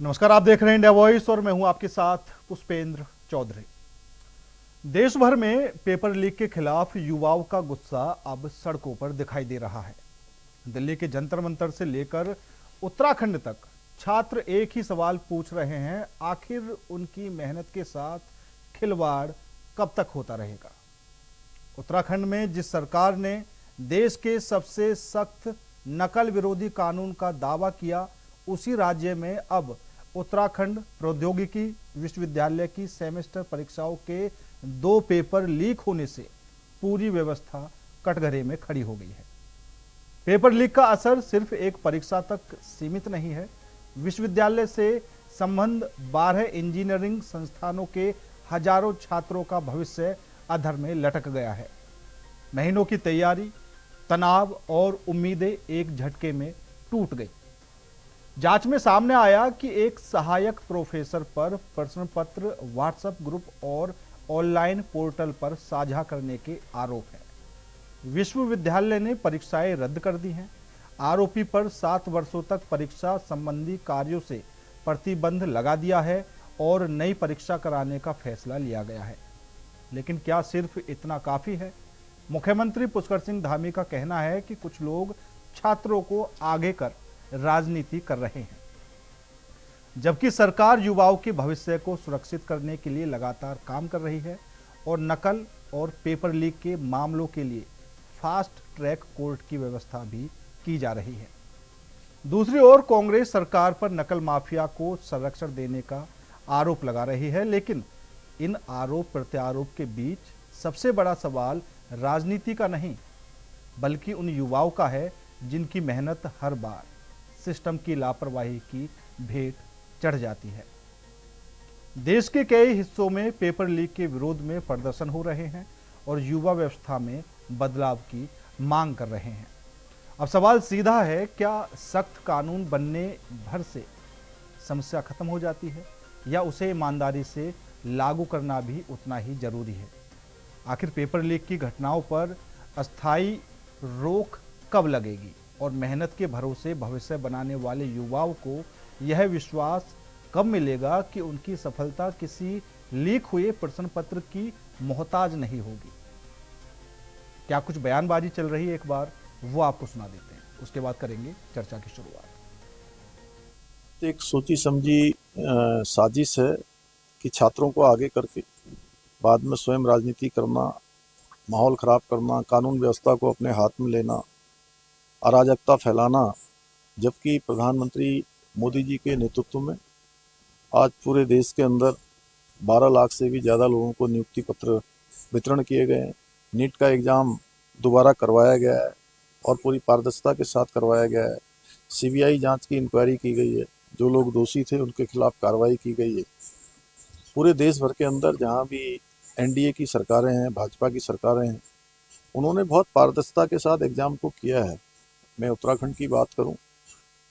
नमस्कार, आप देख रहे हैं इंडिया वॉइस और मैं हूं आपके साथ पुष्पेंद्र चौधरी। देश भर में पेपर लीक के खिलाफ युवाओं का गुस्सा अब सड़कों पर दिखाई दे रहा है। दिल्ली के जंतर मंतर से लेकर उत्तराखंड तक छात्र एक ही सवाल पूछ रहे हैं, आखिर उनकी मेहनत के साथ खिलवाड़ कब तक होता रहेगा। उत्तराखंड में जिस सरकार ने देश के सबसे सख्त नकल विरोधी कानून का दावा किया, उसी राज्य में अब उत्तराखंड प्रौद्योगिकी विश्वविद्यालय की सेमेस्टर परीक्षाओं के 2 पेपर लीक होने से पूरी व्यवस्था कटघरे में खड़ी हो गई है। पेपर लीक का असर सिर्फ एक परीक्षा तक सीमित नहीं है। विश्वविद्यालय से संबंध 12 इंजीनियरिंग संस्थानों के हजारों छात्रों का भविष्य अधर में लटक गया है। महीनों की तैयारी, तनाव और उम्मीदें एक झटके में टूट गई। जांच में सामने आया कि एक सहायक प्रोफेसर पर प्रश्न पत्र व्हाट्सएप ग्रुप और ऑनलाइन पोर्टल पर साझा करने के आरोप हैं। विश्वविद्यालय ने परीक्षाएं रद्द कर दी हैं। आरोपी पर 7 वर्षों तक परीक्षा संबंधी कार्यों से प्रतिबंध लगा दिया है और नई परीक्षा कराने का फैसला लिया गया है। लेकिन क्या सिर्फ इतना काफी है? मुख्यमंत्री पुष्कर सिंह धामी का कहना है कि कुछ लोग छात्रों को आगे कर राजनीति कर रहे हैं, जबकि सरकार युवाओं के भविष्य को सुरक्षित करने के लिए लगातार काम कर रही है और नकल और पेपर लीक के मामलों के लिए फास्ट ट्रैक कोर्ट की व्यवस्था भी की जा रही है। दूसरी ओर कांग्रेस सरकार पर नकल माफिया को संरक्षण देने का आरोप लगा रही है, लेकिन इन आरोप प्रत्यारोप के बीच सबसे बड़ा सवाल राजनीति का नहीं, बल्कि उन युवाओं का है जिनकी मेहनत हर बार सिस्टम की लापरवाही की भेंट चढ़ जाती है। देश के कई हिस्सों में पेपर लीक के विरोध में प्रदर्शन हो रहे हैं और युवा व्यवस्था में बदलाव की मांग कर रहे हैं। अब सवाल सीधा है, क्या सख्त कानून बनने भर से समस्या खत्म हो जाती है या उसे ईमानदारी से लागू करना भी उतना ही जरूरी है? आखिर पेपर लीक की घटनाओं पर अस्थायी रोक कब लगेगी और मेहनत के भरोसे भविष्य बनाने वाले युवाओं को यह विश्वास कब मिलेगा कि उनकी सफलता किसी लीक हुए प्रश्न पत्र की मोहताज नहीं होगी? क्या कुछ बयानबाजी चल रही है? एक बार वो आपको सुना देते हैं, उसके बाद करेंगे चर्चा की शुरुआत। एक सोची समझी साजिश है कि छात्रों को आगे करके बाद में स्वयं राजनीति करना, माहौल खराब करना, कानून व्यवस्था को अपने हाथ में लेना, अराजकता फैलाना। जबकि प्रधानमंत्री मोदी जी के नेतृत्व में आज पूरे देश के अंदर 12 लाख से भी ज़्यादा लोगों को नियुक्ति पत्र वितरण किए गए हैं। नीट का एग्ज़ाम दोबारा करवाया गया है और पूरी पारदर्शिता के साथ करवाया गया है। सीबीआई जांच की इंक्वायरी की गई है, जो लोग दोषी थे उनके खिलाफ कार्रवाई की गई है। पूरे देश भर के अंदर जहां भी एनडीए की सरकारें हैं, भाजपा की सरकारें हैं, उन्होंने बहुत पारदर्शिता के साथ एग्ज़ाम को किया है। मैं उत्तराखंड की बात करूं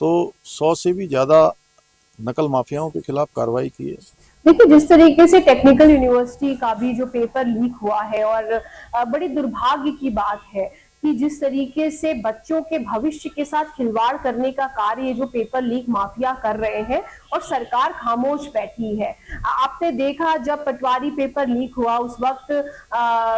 तो 100 से भी ज़्यादा नकल माफियाओं के खिलाफ कार्रवाई की है। देखिए, जिस तरीके से टेक्निकल यूनिवर्सिटी का भी जो पेपर लीक हुआ है और बड़ी दुर्भाग्य की बात है कि जिस तरीके से बच्चों के भविष्य के साथ खिलवाड़ करने का कार्य जो पेपर लीक माफिया कर रहे हैं और सरकार खामोश बैठी है। आपने देखा जब पटवारी पेपर लीक हुआ उस वक्त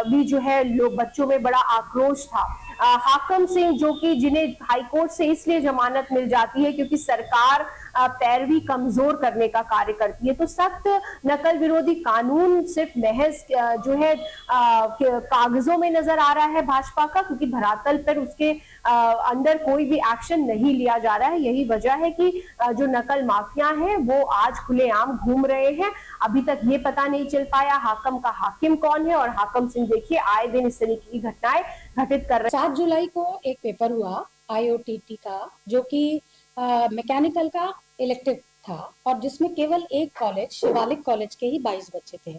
भी जो है लोग बच्चों में बड़ा आक्रोश था। हाकम सिंह जो कि जिन्हें हाईकोर्ट से इसलिए जमानत मिल जाती है क्योंकि सरकार पैरवी कमजोर करने का कार्य करती है। तो सख्त नकल विरोधी कानून सिर्फ महज जो है कागजों में नजर आ रहा है भाजपा का, क्योंकि धरातल पर उसके अंदर कोई भी एक्शन नहीं लिया जा रहा है। यही वजह है कि जो नकल माफिया हैं वो आज खुलेआम घूम रहे हैं। अभी तक ये पता नहीं चल पाया हाकम का हाकिम कौन है और हाकम सिंह देखिए आए दिन इस तरीके की घटनाएं घटित कर रहे हैं। 7 जुलाई को एक पेपर हुआ आईओटीटी का, जो कि मैकेनिकल का इलेक्टिव था और जिसमें केवल एक कॉलेज, शिवालिक कॉलेज के ही 22 बच्चे थे।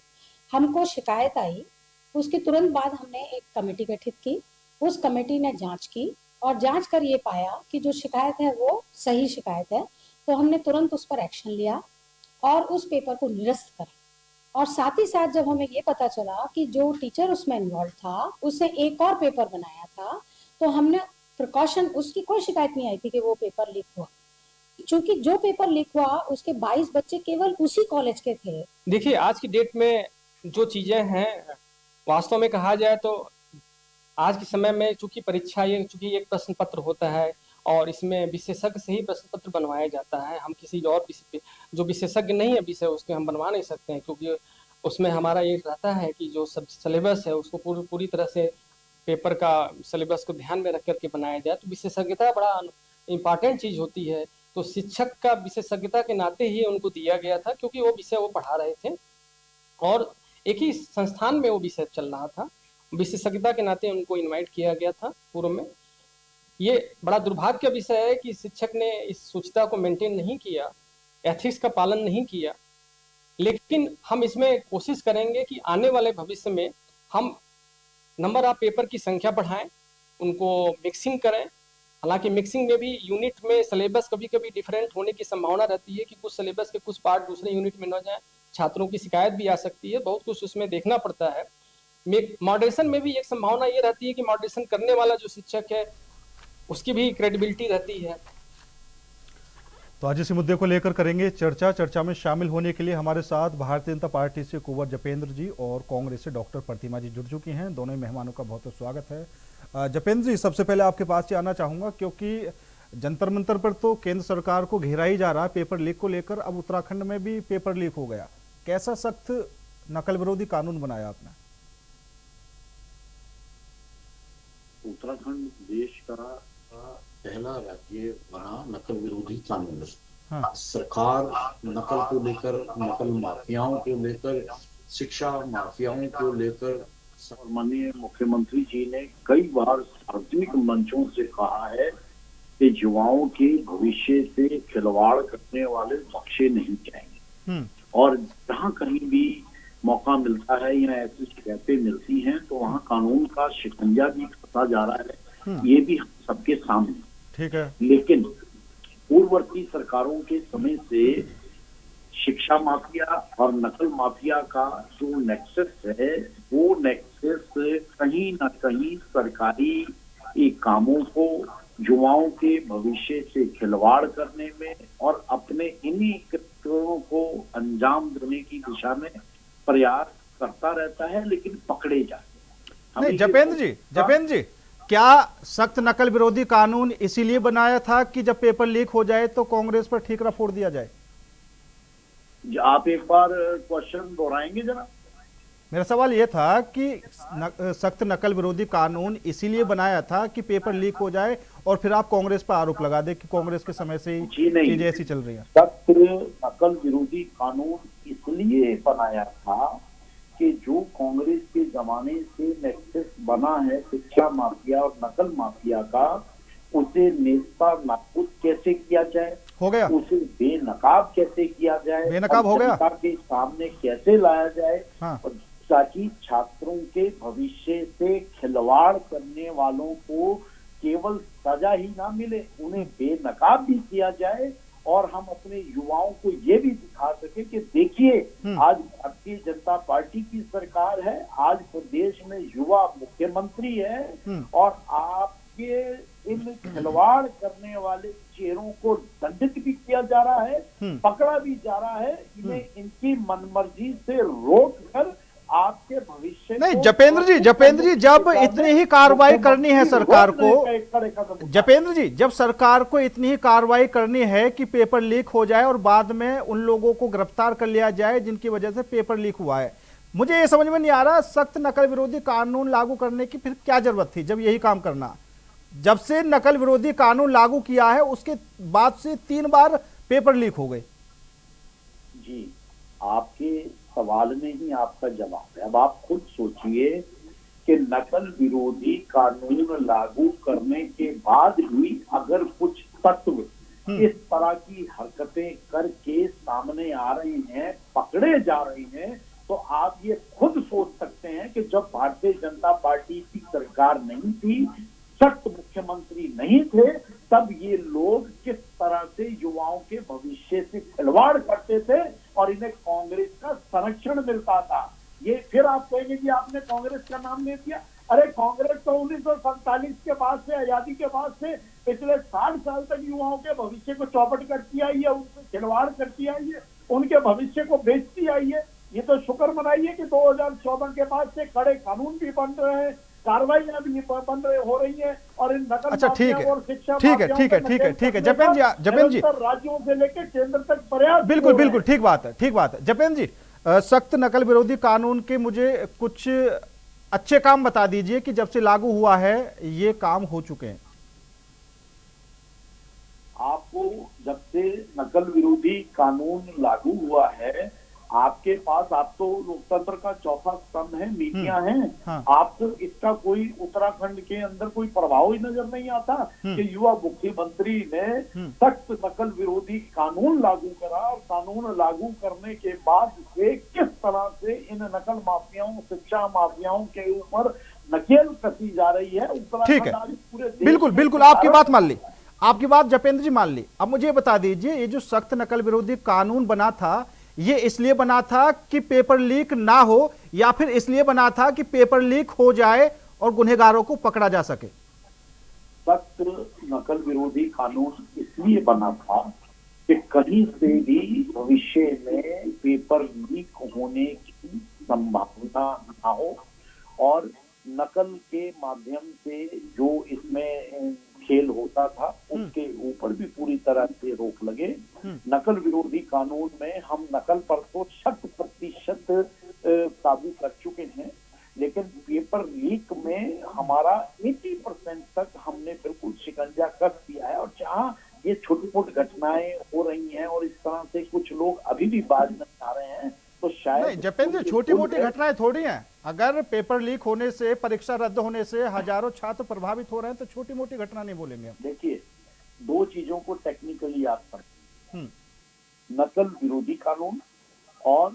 हमको शिकायत आई, उसके तुरंत बाद हमने एक कमेटी गठित की। उस कमेटी ने जांच की और जांच कर ये पाया कि जो शिकायत है वो सही शिकायत है। तो हमने तुरंत उस पर एक्शन लिया और उस पेपर को निरस्त करा। और साथ ही साथ जब हमें ये पता चला कि जो टीचर उसमें इन्वॉल्व था उसने एक और पेपर बनाया था, तो हमने प्रिकॉशन, उसकी कोई शिकायत नहीं आई थी कि वो पेपर लीक हुआ, चूंकि जो पेपर लीक हुआ उसके 22 बच्चे केवल उसी कॉलेज के थे। देखिए, आज की डेट में जो चीजें हैं, वास्तव में कहा जाए तो आज के समय में चूंकि परीक्षा ये चूंकि एक प्रश्न पत्र होता है और इसमें विशेषज्ञ से ही प्रश्न पत्र बनवाया जाता है। हम किसी और जो विशेषज्ञ नहीं है विषय उसके हम बनवा नहीं सकते हैं, क्योंकि उसमें हमारा ये रहता है कि जो सब सिलेबस है उसको पूरी तरह से पेपर का सिलेबस को ध्यान में रख करके बनाया जाए। तो विशेषज्ञता बड़ा इम्पॉर्टेंट चीज होती है। तो शिक्षक का विशेषज्ञता के नाते ही उनको दिया गया था, क्योंकि वो विषय वो पढ़ा रहे थे और एक ही संस्थान में वो विषय चल रहा था। विशेषज्ञता के नाते उनको इनवाइट किया गया था पूर्व में। ये बड़ा दुर्भाग्य का विषय है कि शिक्षक ने इस शुचिता को मेंटेन नहीं किया, एथिक्स का पालन नहीं किया। लेकिन हम इसमें कोशिश करेंगे कि आने वाले भविष्य में हम नंबर ऑफ पेपर की संख्या बढ़ाएं, उनको मिक्सिंग करें। हालांकि मिक्सिंग में भी यूनिट में सिलेबस कभी कभी डिफरेंट होने की संभावना रहती है कि कुछ सिलेबस के कुछ पार्ट दूसरे यूनिट में न जाए, छात्रों की शिकायत भी आ सकती है, बहुत कुछ उसमें देखना पड़ता है। मॉडरेशन में भी एक संभावना ये रहती है कि मॉडरेशन करने वाला जो शिक्षक है उसकी भी क्रेडिबिलिटी रहती है। तो आज इसी मुद्दे को लेकर करेंगे चर्चा में शामिल होने के लिए हमारे साथ भारतीय जनता पार्टी से कुंवर जपेंद्र जी और कांग्रेस से डॉक्टर प्रतिमा जी जुड़ चुकी हैं। दोनों ही मेहमानों का बहुत बहुत स्वागत है। जपेंद्र जी, सबसे पहले आपके पास ही आना चाहूंगा, क्योंकि जंतर मंतर पर तो केंद्र सरकार को घेरा ही जा रहा है पेपर लीक को लेकर। अब उत्तराखंड में भी पेपर लीक हो गया, कैसा सख्त नकल विरोधी कानून बनाया आपने? उत्तराखंड देश का पहला राज्य बना नकल विरोधी कानून। हाँ। सरकार नकल को लेकर, नकल माफियाओं को लेकर, शिक्षा माफियाओं को लेकर, माननीय मुख्यमंत्री जी ने कई बार सार्वजनिक मंचों से कहा है कि युवाओं के भविष्य से खिलवाड़ करने वाले बख्शे नहीं जाएंगे। और जहाँ कहीं भी मौका मिलता है या ऐसी शिकायतें मिलती हैं तो वहाँ कानून का शिकंजा भी कसता जा रहा है। ये भी हम सबके सामने, ठीक है। लेकिन पूर्ववर्ती सरकारों के समय से शिक्षा माफिया और नकल माफिया का जो नेक्सस है वो नेक्सस कहीं ना कहीं सरकारी कामों को, युवाओं के भविष्य से खिलवाड़ करने में और अपने इन्हीं कृत्यों को अंजाम देने की दिशा में प्रयास करता रहता है, लेकिन पकड़े जाते हैं। नहीं जपेंद्र जी, क्या सख्त नकल विरोधी कानून इसीलिए बनाया था कि जब पेपर लीक हो जाए तो कांग्रेस पर ठीकरा फोड़ दिया जाए? आप एक बार क्वेश्चन दोहराएंगे जरा? मेरा सवाल यह था कि सख्त नकल विरोधी कानून इसीलिए बनाया था कि पेपर लीक हो जाए और फिर आप कांग्रेस पर आरोप लगा दे कि कांग्रेस के समय से ही चीजें ऐसी चल रही हैं। सख्त नकल विरोधी कानून इसलिए बनाया था कि जो कांग्रेस के जमाने से नेक्सस बना है शिक्षा माफिया और नकल माफिया का, उसे नेस्ता नाबूद कैसे किया जाए, हो गया, उसे बेनकाब कैसे किया जाए, बेनकाब हो गया, जनता के सामने कैसे लाया जाए। हाँ। और ताकि छात्रों के भविष्य से खिलवाड़ करने वालों को केवल सजा ही ना मिले, उन्हें बेनकाब भी किया जाए और हम अपने युवाओं को ये भी दिखा सके कि देखिए आज भारतीय जनता पार्टी की सरकार है, आज प्रदेश में युवा मुख्यमंत्री है और आपके इन खिलवाड़ करने वाले चेहरों को दंडित भी किया जा रहा है, पकड़ा भी जा रहा है, इन्हें इनकी मनमर्जी से रोक कर आपके भविष्य नहीं। जपेंद्र जी, जब इतनी ही कार्रवाई करनी है सरकार को, जपेंद्र जी, जब सरकार को इतनी ही कार्रवाई करनी है कि पेपर लीक हो जाए और बाद में उन लोगों को गिरफ्तार कर लिया जाए जिनकी वजह से पेपर लीक हुआ है, मुझे ये समझ में नहीं आ रहा सख्त नकल विरोधी कानून लागू करने की फिर क्या जरूरत थी जब यही काम करना। जब से नकल विरोधी कानून लागू किया है उसके बाद से 3 बार पेपर लीक हो गए। जी, आपके सवाल में ही आपका जवाब है। अब आप खुद सोचिए कि नकल विरोधी कानून लागू करने के बाद भी अगर कुछ तत्व इस तरह की हरकतें करके सामने आ रहे हैं, पकड़े जा रहे हैं, तो आप ये खुद सोच सकते हैं कि जब भारतीय जनता पार्टी की सरकार नहीं थी, सख्त मुख्यमंत्री नहीं थे, तब ये लोग किस तरह से युवाओं के भविष्य से खिलवाड़ करते थे और इन्हें कांग्रेस का संरक्षण मिलता था। ये फिर आप कहेंगे कि आपने कांग्रेस का नाम ले दिया। अरे कांग्रेस तो 1947 के बाद से, आजादी के बाद से पिछले 60 साल तक युवाओं के भविष्य को चौपट करती आई है, उनसे खिलवाड़ करती आई है, उनके भविष्य को बेचती आई है। ये तो शुक्र मनाइए कि 2014 के बाद से कड़े कानून भी बन रहे हैं, कार्रवाइयां भी हो रही हैं, और इन नकल अच्छा, ठीक है, और शिक्षा ठीक है, ठीक है, ठीक है, ठीक है, जपेंद्र जी, राज्यों से लेकर केंद्र तक प्रयास। बिल्कुल बिल्कुल ठीक बात है, ठीक बात है। जपेंद्र जी, सख्त नकल विरोधी कानून के मुझे कुछ अच्छे काम बता दीजिए कि जब से लागू हुआ है ये काम हो चुके हैं। आपको जब से नकल विरोधी कानून लागू हुआ है, आपके पास, आप तो लोकतंत्र का चौथा स्तंभ है, मीडिया है, हाँ। आपको इसका कोई उत्तराखंड के अंदर कोई प्रभाव ही नजर नहीं आता कि युवा मुख्यमंत्री ने सख्त नकल विरोधी कानून लागू करा, और कानून लागू करने के बाद से किस तरह से इन नकल माफियाओं, शिक्षा माफियाओं के ऊपर नकेल कसी जा रही है। ठीक है, आज पूरे देश बिल्कुल बिल्कुल आपकी बात मान ली, आपकी बात जपेंद्र जी मान ली। अब मुझे बता दीजिए, ये जो सख्त नकल विरोधी कानून बना था, ये इसलिए बना था कि पेपर लीक ना हो, या फिर इसलिए बना था कि पेपर लीक हो जाए और गुनहगारों को पकड़ा जा सके? सख्त नकल विरोधी कानून इसलिए बना था कि कहीं से भी भविष्य में पेपर लीक होने की संभावना ना हो, और नकल के माध्यम से जो इसमें खेल होता था उसके ऊपर भी पूरी तरह से रोक लगे। नकल विरोधी कानून में हम नकल पर तो 100% काबू कर चुके हैं, लेकिन पेपर लीक में हमारा 80% तक हमने बिल्कुल शिकंजा कस दिया है। और जहाँ ये छोटी मोटी घटनाएं हो रही हैं और इस तरह से कुछ लोग अभी भी बाज नहीं आ रहे हैं, तो शायद नहीं जपेंद्र, छोटी मोटी घटनाएं थोड़ी हैं। अगर पेपर लीक होने से, परीक्षा रद्द होने से हजारों छात्र प्रभावित हो रहे हैं तो छोटी मोटी घटना नहीं बोलेंगे हम। देखिए, दो चीजों को टेक्निकली याद करें, नकल विरोधी कानून और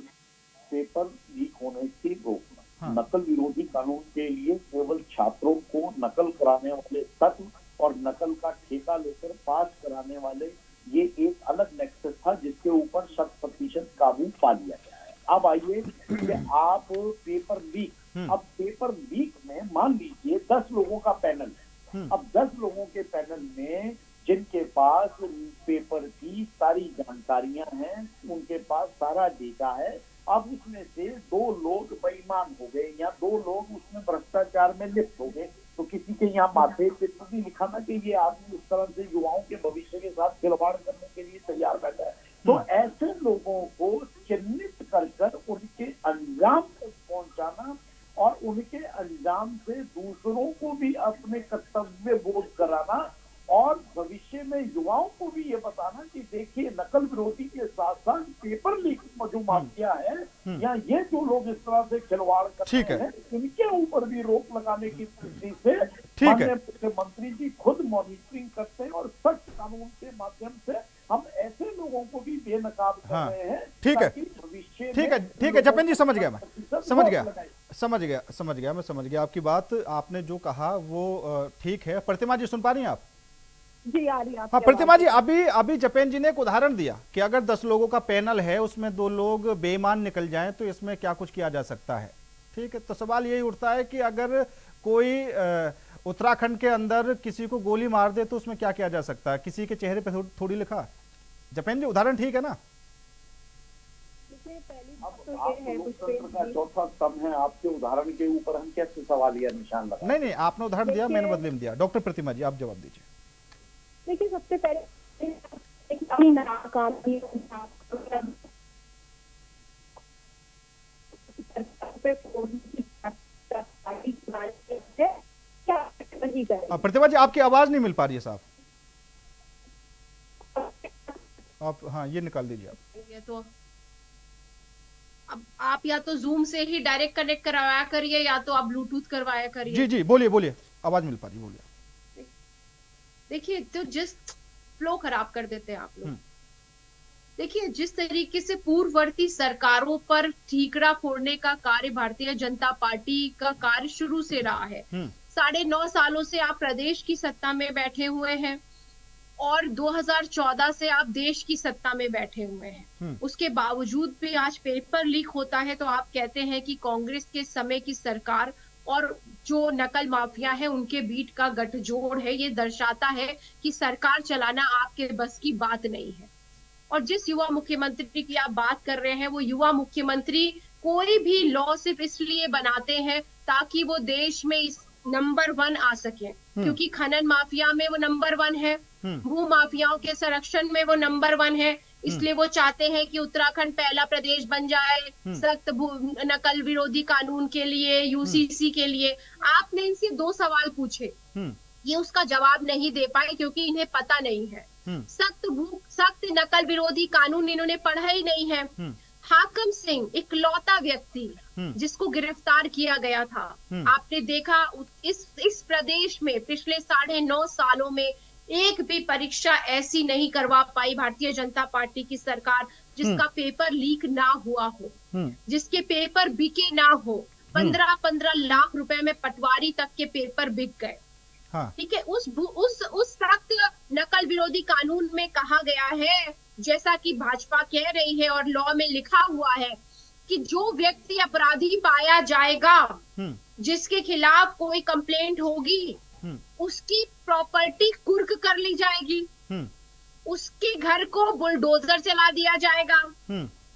पेपर लीक होने से रोकना। हाँ। नकल विरोधी कानून के लिए केवल छात्रों को नकल कराने वाले तत्व और नकल का ठेका लेकर पास कराने वाले, ये एक अलग नेक्सस था जिसके ऊपर 100% काबू पा लिया गया है। अब आइए कि आप पेपर लीक, अब पेपर लीक में मान लीजिए 10 लोगों का पैनल है। अब 10 लोगों के पैनल में जिनके पास पेपर की सारी जानकारियां हैं, उनके पास सारा डेटा है, अब उसमें से 2 लोग बेईमान हो गए या 2 लोग उसमें भ्रष्टाचार में लिप्त हो गए, तो किसी के यहाँ माथे पे तो नहीं लिखा ना कि ये आदमी इस तरह से युवाओं के भविष्य के साथ खिलवाड़ करने के लिए तैयार बैठा है। तो ऐसे लोगों को चिन्हित कर उनके अंजाम तक पहुंचाना और उनके अंजाम से दूसरों को भी अपने कर्तव्य बोध कराना, और भविष्य में युवाओं को भी ये बताना कि देखिए नकल विरोधी के साथ साथ पेपर लीक जो माफिया है या ये जो लोग इस तरह से खिलवाड़ कर रहे हैं, इनके ऊपर भी रोक लगाने की दृष्टि से माननीय मुख्यमंत्री जी खुद मॉनिटरिंग करते हैं, और सख्त कानून के माध्यम से हम ऐसे लोगों को भी बेनकाब कर रहे हैं। ठीक है, भविष्य ठीक है, ठीक है जपेंद्र जी, समझ गया मैं, समझ गया मैं समझ गया आपकी बात। आपने जो कहा वो ठीक है। प्रतिमा जी सुन पा रही हैं आप? जी आ रही है। हाँ प्रतिमा जी, अभी जपेंद्र जी ने एक उदाहरण दिया कि अगर 10 लोगों का पैनल है, उसमें 2 लोग बेईमान निकल जाएं तो इसमें क्या कुछ किया जा सकता है। ठीक है, तो सवाल यही उठता है कि अगर कोई उत्तराखंड के अंदर किसी को गोली मार दे तो उसमें क्या किया जा सकता है? किसी के चेहरे पे थोड़ी लिखा। जपेंद्र जी उदाहरण ठीक है ना? चौथा स्तंभ है, आपके उदाहरण के ऊपर हम कैसे सवाल या निशान लगा? नहीं, आपने उदाहरण दिया, मैंने बदले में दिया। डॉक्टर प्रतिमा जी आप जवाब दीजिए। देखिए, सबसे पहले प्रतिमा जी आपकी आवाज नहीं मिल पा रही है साहब, आप हाँ ये निकाल दीजिए आप। तो अब आप या तो जूम से ही डायरेक्ट कनेक्ट करवाया करिए या तो आप ब्लूटूथ करवाया करिए। जी बोलिए, आवाज मिल पा रही, बोलिए। देखिए, तो जिस फ्लो खराब कर देते हैं आप लोग। देखिए, जिस तरीके से पूर्ववर्ती सरकारों पर ठीकरा फोड़ने का कार्य भारतीय जनता पार्टी का कार्य शुरू से रहा है, 9.5 सालों से आप प्रदेश की सत्ता में बैठे हुए हैं और 2014 से आप देश की सत्ता में बैठे हुए हैं। उसके बावजूद भी आज पेपर लीक होता है तो आप कहते हैं कि कांग्रेस के समय की सरकार और जो नकल माफिया है उनके बीच का गठजोड़ है। ये दर्शाता है कि सरकार चलाना आपके बस की बात नहीं है। और जिस युवा मुख्यमंत्री की आप बात कर रहे हैं, वो युवा मुख्यमंत्री कोई भी लॉ सिर्फ इसलिए बनाते हैं ताकि वो देश में इस नंबर 1 आ सके, क्योंकि खनन माफिया में वो नंबर 1 है, भू माफियाओं के संरक्षण में वो नंबर 1 है, इसलिए वो चाहते हैं कि उत्तराखंड पहला प्रदेश बन जाए सख्त नकल विरोधी कानून के लिए, यूसीसी के लिए। आपने इनसे 2 सवाल पूछे, ये उसका जवाब नहीं दे पाए क्योंकि इन्हें पता नहीं है। सख्त नकल विरोधी कानून इन्होंने पढ़ा ही नहीं है। हाकम सिंह इकलौता व्यक्ति जिसको गिरफ्तार किया गया था, आपने देखा इस प्रदेश में पिछले 9.5 सालों में एक भी परीक्षा ऐसी नहीं करवा पाई भारतीय जनता पार्टी की सरकार जिसका पेपर लीक ना हुआ हो, जिसके पेपर बिके ना हो। 15-15 लाख रुपए में पटवारी तक के पेपर बिक गए। ठीक है, उस सख्त नकल विरोधी कानून में कहा गया है, जैसा कि भाजपा कह रही है और लॉ में लिखा हुआ है, कि जो व्यक्ति अपराधी पाया जाएगा, जिसके खिलाफ कोई कंप्लेंट होगी, उसकी प्रॉपर्टी कुर्क कर ली जाएगी, उसके घर को बुलडोजर चला दिया जाएगा,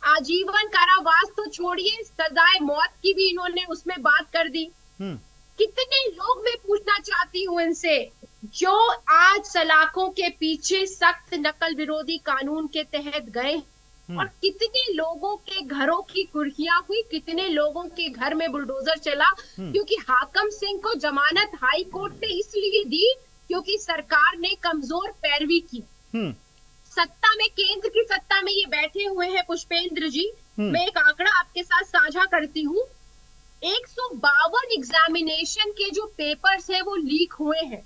आजीवन कारावास तो छोड़िए, सजाए मौत की भी इन्होंने उसमें बात कर दी। कितने लोग, मैं पूछना चाहती हूँ इनसे, जो आज सलाखों के पीछे सख्त नकल विरोधी कानून के तहत गए, और कितने लोगों के घरों की कुर्कियां हुई, कितने लोगों के घर में बुलडोजर चला, क्योंकि हाकम सिंह को जमानत हाई कोर्ट ने इसलिए दी क्योंकि सरकार ने कमजोर पैरवी की। सत्ता में, केंद्र की सत्ता में ये बैठे हुए हैं पुष्पेंद्र जी। मैं एक आंकड़ा आपके साथ साझा करती हूँ। 152 एग्जामिनेशन के जो पेपर्स है वो लीक हुए हैं।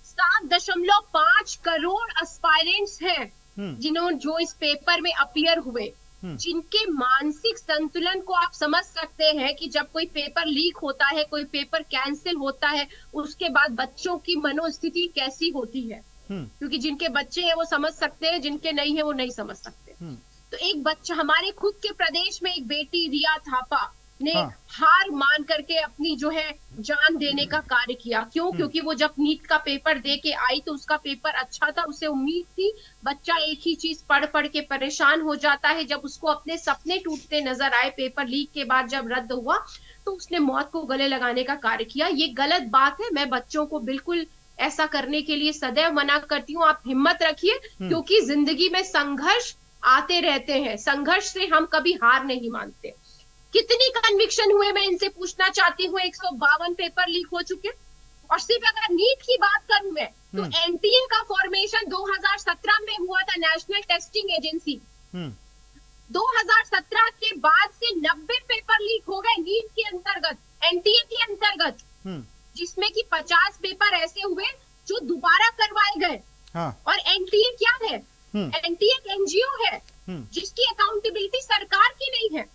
7.5 करोड़ एस्पायरेंट्स हैं जिन्होंने जो इस पेपर में अपीयर हुए, जिनके मानसिक संतुलन को आप समझ सकते हैं कि जब कोई पेपर लीक होता है, कोई पेपर कैंसिल होता है, उसके बाद बच्चों की मनोस्थिति कैसी होती है। क्योंकि जिनके बच्चे हैं वो समझ सकते हैं, जिनके नहीं है वो नहीं समझ सकते। तो एक बच्चा, हमारे खुद के प्रदेश में एक बेटी रिया थापा ने हार मान करके अपनी जो है जान देने का कार्य किया। क्यों? क्योंकि वो जब नीट का पेपर दे के आई तो उसका पेपर अच्छा था, उसे उम्मीद थी। बच्चा एक ही चीज पढ़ पढ़ के परेशान हो जाता है। जब उसको अपने सपने टूटते नजर आए पेपर लीक के बाद, जब रद्द हुआ, तो उसने मौत को गले लगाने का कार्य किया। ये गलत बात है। मैं बच्चों को बिल्कुल ऐसा करने के लिए सदैव मना करती हूँ। आप हिम्मत रखिए, क्योंकि जिंदगी में संघर्ष आते रहते हैं। संघर्ष से हम कभी हार नहीं मानते। कितनी कन्विक्शन हुए, मैं इनसे पूछना चाहती हूँ। 152 पेपर लीक हो चुके। और सिर्फ अगर नीट की बात करूं मैं, तो एनटीए का फॉर्मेशन 2017 में हुआ था, नेशनल टेस्टिंग एजेंसी। 2017 के बाद से 90 पेपर लीक हो गए नीट के अंतर्गत, एनटीए के अंतर्गत, जिसमें कि 50 पेपर ऐसे हुए जो दोबारा करवाए गए। और एनटीए क्या है? एनटीए एक एनजीओ है जिसकी अकाउंटेबिलिटी सरकार की नहीं है,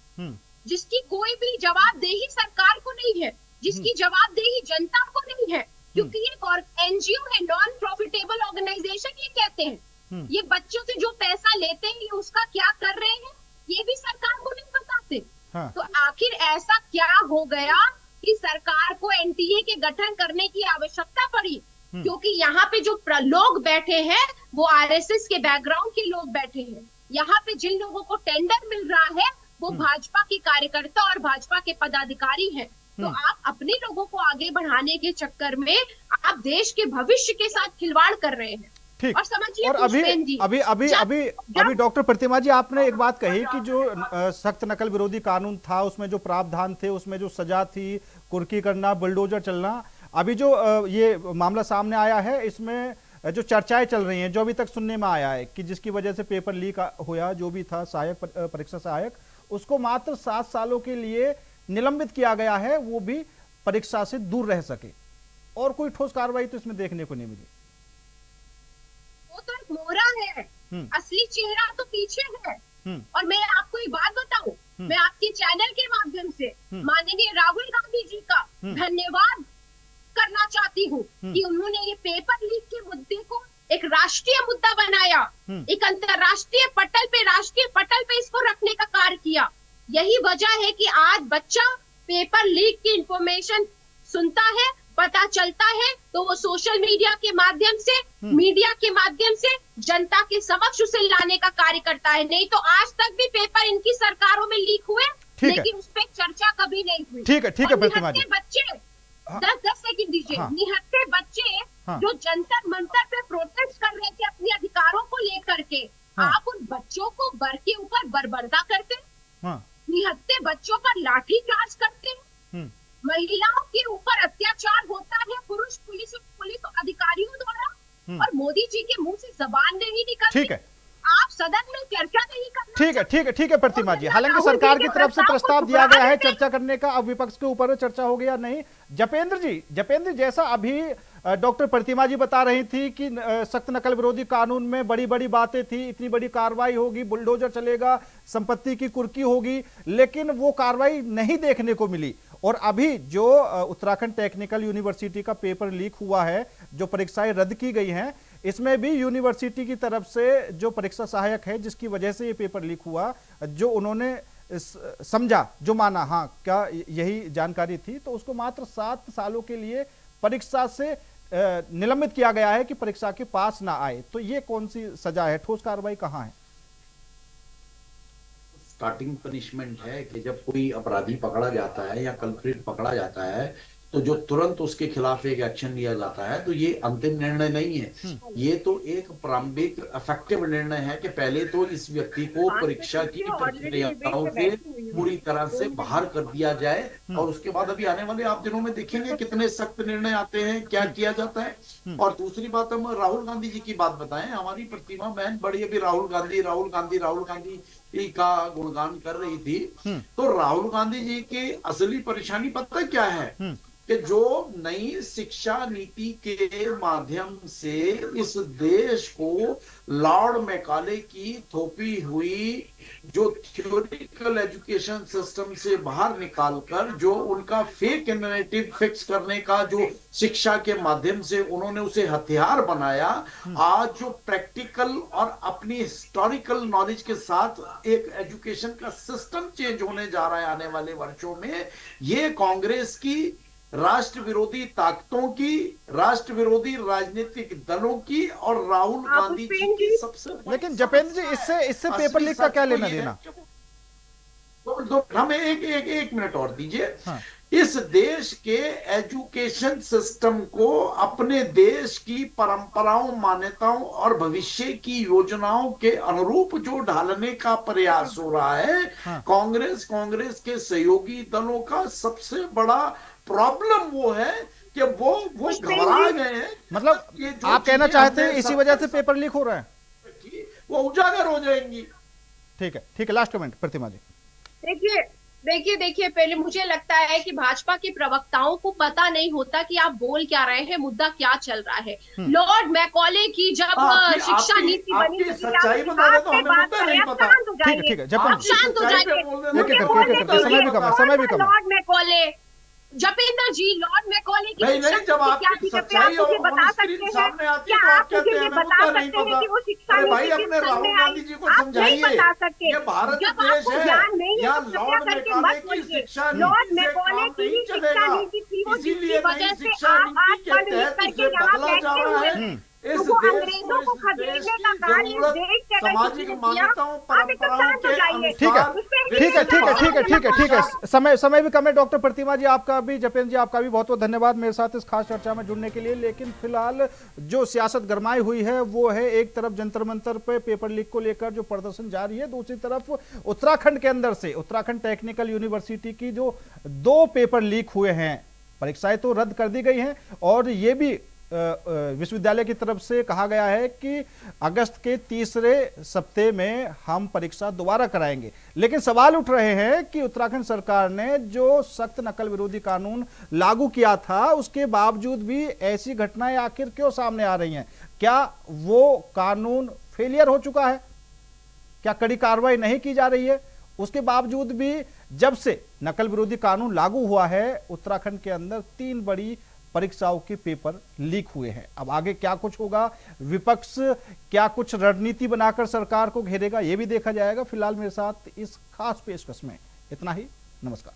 जिसकी कोई भी जवाबदेही सरकार को नहीं है, जिसकी जवाबदेही जनता को नहीं है, क्योंकि ये एनजीओ है, नॉन प्रॉफिटेबल ऑर्गेनाइजेशन ये कहते हैं। ये बच्चों से जो पैसा लेते हैं, ये उसका क्या कर रहे हैं, ये भी सरकार को नहीं बताते। तो आखिर ऐसा क्या हो गया कि सरकार को एनटीए के गठन करने की आवश्यकता पड़ी? क्योंकि यहाँ पे जो लोग बैठे हैं वो आरएसएस के बैकग्राउंड के लोग बैठे हैं। यहाँ पे जिन लोगों को टेंडर मिल रहा है वो भाजपा के कार्यकर्ता और भाजपा के पदाधिकारी हैं। तो आप अपने लोगों को आगे बढ़ाने के चक्कर में आप देश के भविष्य के साथ खिलवाड़ कर रहे हैं। ठीक। और समझिए, और अभी डॉक्टर प्रतिमा जी, आपने एक बात कही कि जो सख्त नकल विरोधी कानून था, उसमें जो प्रावधान थे, उसमें जो सजा थी, कुर्की करना, बुलडोजर चलना, अभी जो ये मामला सामने आया है, इसमें जो चर्चाएं चल रही हैं, जो अभी तक सुनने में आया है कि जिसकी वजह से पेपर लीक हुआ, जो भी था सहायक परीक्षा सहायक, उसको मात्र 7 सालों के लिए निलंबित किया गया है, वो भी परीक्षा से दूर रह सके, और कोई ठोस कार्रवाई तो इसमें देखने को नहीं मिली। वो तो एक मोहरा है, असली चेहरा तो पीछे है। और मैं आपको एक बात बताऊं, मैं आपके चैनल के माध्यम से माननीय राहुल गांधी जी का धन्यवाद करना चाहती हूँ कि उन्होंने ये पेपर लीक के मुद्दे को एक राष्ट्रीय मुद्दा बनाया, एक अंतरराष्ट्रीय पटल पे, राष्ट्रीय पटल पे इसको रखने का कार्य किया। यही वजह है कि आज बच्चा पेपर लीक की इंफॉर्मेशन सुनता है, पता चलता है, तो वो सोशल मीडिया के माध्यम से, मीडिया के माध्यम से जनता के समक्ष उसे लाने का कार्य करता है। नहीं तो आज तक भी पेपर इनकी सरकारों में लीक हुए, लेकिन उस पर चर्चा कभी नहीं हुई। ठीक है प्रतिमा जी। बच्चे 10 सेकंड दीजिए। निहत्थे बच्चे जो जंतर मंतर पे प्रोटेस्ट कर रहे थे अपने अधिकारों को लेकर के, आप उन बच्चों को बर के ऊपर बर्बरता करते, निहत्थे बच्चों पर लाठी चार्ज करते, महिलाओं के ऊपर अत्याचार होता है पुरुष पुलिस अधिकारियों द्वारा, और मोदी जी के मुंह से जबान नहीं निकलती। ठीक है, आप सदन में चर्चा नहीं करना। ठीक है प्रतिमा जी। हालांकि सरकार की तरफ से प्रस्ताव दिया गया है चर्चा करने का, अब विपक्ष के ऊपर चर्चा हो गया नहीं। जपेंद्र जी, जैसा अभी डॉक्टर प्रतिमा जी बता रही थी कि सख्त नकल विरोधी कानून में बड़ी बड़ी बातें थी, इतनी बड़ी कार्रवाई होगी, बुलडोजर चलेगा, संपत्ति की कुर्की होगी, लेकिन वो कार्रवाई नहीं देखने को मिली। और अभी जो उत्तराखंड टेक्निकल यूनिवर्सिटी का पेपर लीक हुआ है, जो परीक्षाएं रद्द की गई हैं, इसमें भी यूनिवर्सिटी की तरफ से जो परीक्षा सहायक है जिसकी वजह से ये पेपर लीक हुआ, जो उन्होंने समझा, जो माना, हाँ क्या यही जानकारी थी, तो उसको मात्र 7 सालों के लिए परीक्षा से निलंबित किया गया है कि परीक्षा के पास ना आए। तो ये कौन सी सजा है, ठोस कार्रवाई कहाँ है? स्टार्टिंग पनिशमेंट है कि जब कोई अपराधी पकड़ा जाता है या कल्प्रिट पकड़ा जाता है तो जो तुरंत उसके खिलाफ एक एक्शन लिया जाता है, तो ये अंतिम निर्णय नहीं है, ये तो एक प्रारंभिक इफेक्टिव निर्णय है कि पहले तो इस व्यक्ति को परीक्षा की प्रक्रियाओं से पूरी तरह से बाहर कर दिया जाए, और उसके बाद अभी आने वाले आप दिनों में देखेंगे कितने सख्त निर्णय आते हैं, क्या किया जाता है। और दूसरी बात, हम राहुल गांधी जी की बात बताएं, हमारी प्रतिमा बहन बड़ी अभी राहुल गांधी का गुणगान कर रही थी, तो राहुल गांधी जी की असली परेशानी पता क्या है कि जो नई शिक्षा नीति के माध्यम से इस देश को लॉर्ड मैकाले की थोपी हुई जो थ्योरिटिकल एजुकेशन सिस्टम से बाहर निकालकर जो उनका फेक नैरेटिव फिक्स करने का जो शिक्षा के माध्यम से उन्होंने उसे हथियार बनाया, आज जो प्रैक्टिकल और अपनी हिस्टोरिकल नॉलेज के साथ एक एजुकेशन का सिस्टम चेंज होने जा रहा है आने वाले वर्षों में, ये कांग्रेस की राष्ट्र विरोधी ताकतों की, राष्ट्र विरोधी राजनीतिक दलों की और राहुल गांधी जी की सबसे। लेकिन जपेंद्र जी, इससे पेपर लीक का क्या लेना देना? हमें एक मिनट और दीजिए। इस देश के एजुकेशन सिस्टम को अपने देश की परंपराओं, मान्यताओं और भविष्य की योजनाओं के अनुरूप जो ढालने का प्रयास हो रहा है, कांग्रेस के सहयोगी दलों का सबसे बड़ा प्रॉब्लम वो है कि वो घबरा गए हैं। मतलब आप कहना चाहते हैं इसी वजह से पेपर लीक हो रहा है, वो उजागर हो जाएंगी। ठीक है, लास्ट कमेंट प्रतिमा जी। देखिए, पहले मुझे लगता है कि भाजपा के प्रवक्ताओं को पता नहीं होता कि आप बोल क्या रहे हैं, मुद्दा क्या चल रहा है। लॉर्ड मैकॉले की जब शिक्षा नीति बनी, सच्चाई बता रहे तो हमें मुद्दा नहीं पता। ठीक है, जब शांत हो जाइए। समय भी कम। लॉर्ड मैकॉले, जपेंद्र जी, लॉर्ड मैकॉले की नहीं, जब आपकी सच्चाई और बता सकते हैं, सामने आती है तो आप कहते हैं हमें मुद्दा नहीं पता। अरे भाई, अपने राहुल गांधी जी को समझाइए, ये भारत देश है, यहाँ लॉर्ड मैकॉले की शिक्षा नीति से काम नहीं चलेगा, इसीलिए नई शिक्षा नीति के तहत उसे बदला जा रहा है। इस देश को खदेड़ने का कार्य सामाजिक मान्यताओं, परंपराओं के ठीक है। समय भी कम है। डॉक्टर प्रतिमा जी आपका भी, जपेंद्र जी आपका भी बहुत बहुत धन्यवाद मेरे साथ इस खास चर्चा में जुड़ने के लिए। लेकिन फिलहाल जो सियासत गरमाई हुई है वो है, एक तरफ जंतर मंतर पे पेपर लीक को लेकर जो प्रदर्शन जारी है, दूसरी तरफ उत्तराखंड के अंदर से उत्तराखंड टेक्निकल यूनिवर्सिटी की जो 2 पेपर लीक हुए हैं, परीक्षाएं तो रद्द कर दी गई हैं, और ये भी विश्वविद्यालय की तरफ से कहा गया है कि अगस्त के तीसरे सप्ताह में हम परीक्षा दोबारा कराएंगे। लेकिन सवाल उठ रहे हैं कि उत्तराखंड सरकार ने जो सख्त नकल विरोधी कानून लागू किया था, उसके बावजूद भी ऐसी घटनाएं आखिर क्यों सामने आ रही हैं? क्या वो कानून फेलियर हो चुका है? क्या कड़ी कार्रवाई नहीं की जा रही है? उसके बावजूद भी जब से नकल विरोधी कानून लागू हुआ है, उत्तराखंड के अंदर 3 बड़ी परीक्षाओं के पेपर लीक हुए हैं। अब आगे क्या कुछ होगा, विपक्ष क्या कुछ रणनीति बनाकर सरकार को घेरेगा, यह भी देखा जाएगा। फिलहाल मेरे साथ इस खास पेशकश में इतना ही। नमस्कार।